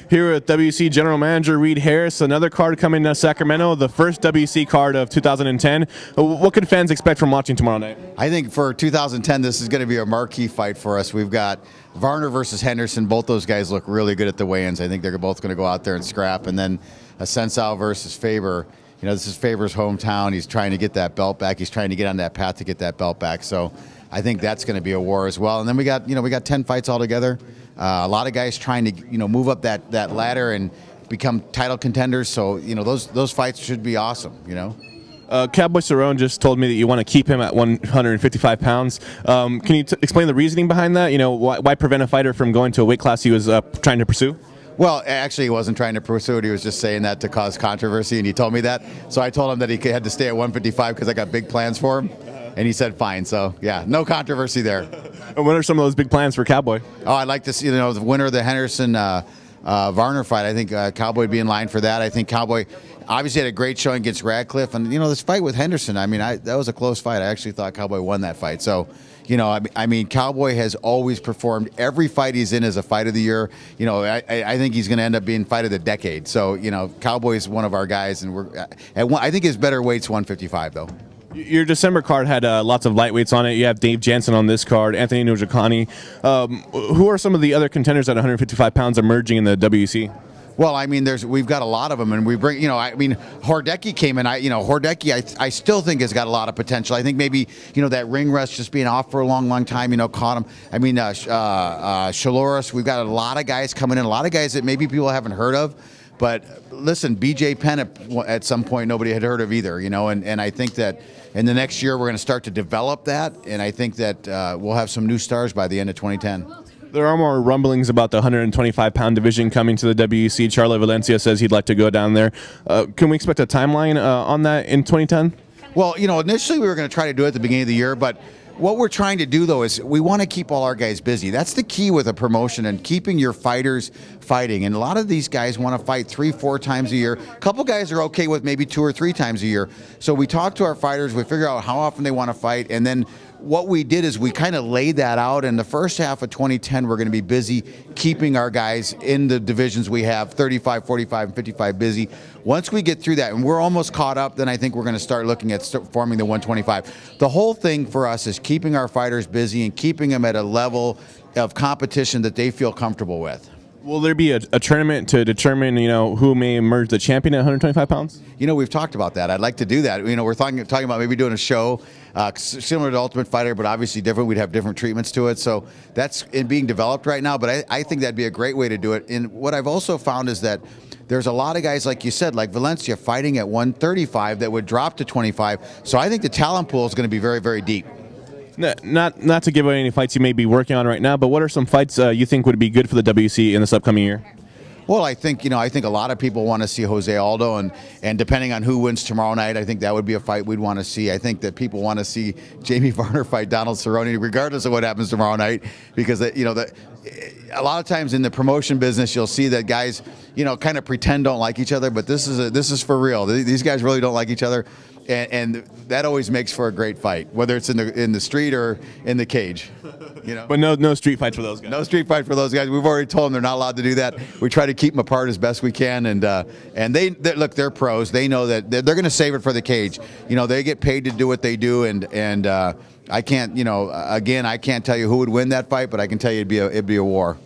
Here with WC General Manager Reed Harris, another card coming to Sacramento, the first WC card of 2010. What can fans expect from watching tomorrow night? I think for 2010, this is going to be a marquee fight for us. We've got Varner versus Henderson. Both those guys look really good at the weigh-ins. I think they're both going to go out there and scrap. And then Assunção versus Faber. You know, this is Faber's hometown. He's trying to get that belt back. He's trying to get on that path to get that belt back. So I think that's going to be a war as well. And then we got 10 fights altogether. A lot of guys trying to, move up that ladder and become title contenders. So, those fights should be awesome, Cowboy Cerrone just told me that you want to keep him at 155 pounds. Can you explain the reasoning behind that? Why prevent a fighter from going to a weight class he was trying to pursue? Well, actually, he wasn't trying to pursue it. He was just saying that to cause controversy, and he told me that. So I told him that he had to stay at 155 because I got big plans for him. And he said, fine. So, yeah, no controversy there. And what are some of those big plans for Cowboy? Oh, I'd like to see, the winner of the Henderson-Varner fight. I think Cowboy would be in line for that. I think Cowboy obviously had a great showing against Radcliffe. And, this fight with Henderson, that was a close fight. I actually thought Cowboy won that fight. So, Cowboy has always performed. Every fight he's in is a fight of the year. I think he's going to end up being fight of the decade. So, Cowboy is one of our guys. And I think his better weight's 155, though. Your December card had lots of lightweights on it. You have Dave Jansen on this card, Anthony Njokuani. Who are some of the other contenders at 155 pounds emerging in the WC? Well, we've got a lot of them, and we bring, Hordecki came in. Hordecki, I still think has got a lot of potential. I think maybe, that ring rust just being off for a long time, caught him. Shaloris, we've got a lot of guys coming in, a lot of guys that maybe people haven't heard of. But listen, BJ Penn at some point nobody had heard of either, and I think that in the next year we're going to start to develop that, and I think that we'll have some new stars by the end of 2010. There are more rumblings about the 125-pound division coming to the WEC. Charlie Valencia says he'd like to go down there. Can we expect a timeline on that in 2010? Well, initially we were going to try to do it at the beginning of the year, but what we're trying to do, though, is we want to keep all our guys busy. That's the key with a promotion and keeping your fighters fighting. And a lot of these guys want to fight 3-4 times a year. A couple guys are okay with maybe 2 or 3 times a year. So we talk to our fighters, we figure out how often they want to fight, and then what we did is we kind of laid that out. In the first half of 2010, we're going to be busy keeping our guys in the divisions we have, 35, 45, and 55 busy. Once we get through that, and we're almost caught up, then I think we're going to start looking at forming the 125. The whole thing for us is keeping our fighters busy and keeping them at a level of competition that they feel comfortable with. Will there be a tournament to determine, who may emerge the champion at 125 pounds? We've talked about that. I'd like to do that. We're talking about maybe doing a show similar to Ultimate Fighter, but obviously different. We'd have different treatments to it. So that's being developed right now, but I think that'd be a great way to do it. And what I've also found is that there's a lot of guys, like you said, like Valencia, fighting at 135 that would drop to 25. So I think the talent pool is going to be very, very deep. Not to give away any fights you may be working on right now, but what are some fights you think would be good for the WC in this upcoming year? Well, I think a lot of people want to see Jose Aldo, and depending on who wins tomorrow night, I think that would be a fight we'd want to see. I think that people want to see Jamie Varner fight Donald Cerrone, regardless of what happens tomorrow night, because a lot of times in the promotion business, you'll see that guys, kind of pretend don't like each other, but this is for real. These guys really don't like each other. And that always makes for a great fight, whether it's in the street or in the cage. But no street fights for those guys. No street fight for those guys. We've already told them they're not allowed to do that. We try to keep them apart as best we can, and they look, they're pros. They know that they're going to save it for the cage. They get paid to do what they do, and I can't, again, I can't tell you who would win that fight, but I can tell you it'd be a war.